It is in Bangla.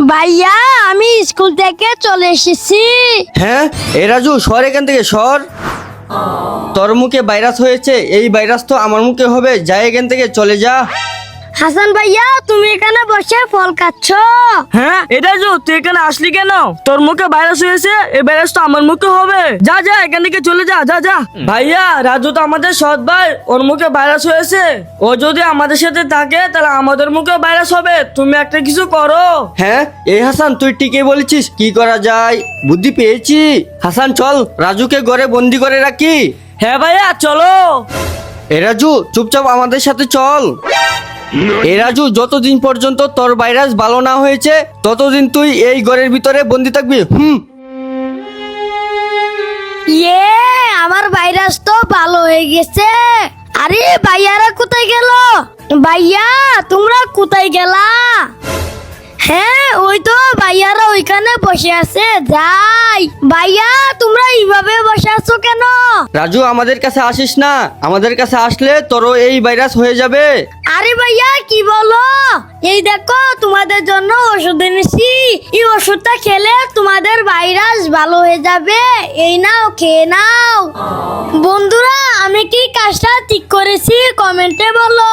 ভাইয়া আমি স্কুল থেকে চলে এসেছি। হ্যাঁ এ রাজু, সর এখান থেকে সর। তোর মুখে ভাইরাস হয়েছে, এই ভাইরাস তো আমার মুখে হবে। যা এখান থেকে, চলে যা। হাসান ভাইয়া তুমি এখানে বসে ফল খাচ্ছ? হ্যাঁ এটা যে তুই এখানে আসলি কেন? তোর মুখে ভাইরাস হয়েছে, এই ভাইরাস তো আমার মুখে হবে। যা যা এখান থেকে চলে যা, যা যা। ভাইয়া রাজু তো আমাদের সৎ ভাই, ওর মুখে ভাইরাস হয়েছে। ও যদি আমাদের সাথে থাকে তাহলে আমাদের মুখে ভাইরাস হবে। তুমি একটা কিছু করো। হ্যাঁ এই হাসান, তুই ঠিকই বলেছিস। কি করা যায়, বুদ্ধি পেয়েছি। হাসান চল, রাজুকে ঘরে বন্দি করে রাখি। হ্যাঁ ভাইয়া চলো। এ রাজু চুপচাপ আমাদের সাথে চল। এ রাজু, যতদিন পর্যন্ত তোর ভাইরাস ভালো না হয়েছে ততদিন তুই এই ঘরের ভিতরে বন্দি থাকবি। ইয়ে আমার ভাইরাস তো ভালো হয়ে গেছে। আরে ভাইয়ারা কোথায় গেল? ভাইয়া তোমরা কোথায় গেলা? হ্যাঁ ওই তো ভাইয়ারা ওইখানে বসে আছে। যাই ভাইয়া, তোমরা এইভাবে বসে আছো কেন? রাজু আমাদের কাছে আসিস না, আমাদের কাছে আসলে তোরও এই ভাইরাস হয়ে যাবে। আরে ভাইয়া কি বলো? এই দেখো তোমাদের জন্য ওষুধ এনেছি। এই ওষুধটা খেলে তোমাদের ভাইরাস ভালো হয়ে যাবে। এই নাও, খেয়ে নাও। বন্ধুরা আমি কি কাজটা ঠিক করেছি কমেন্টে বলো।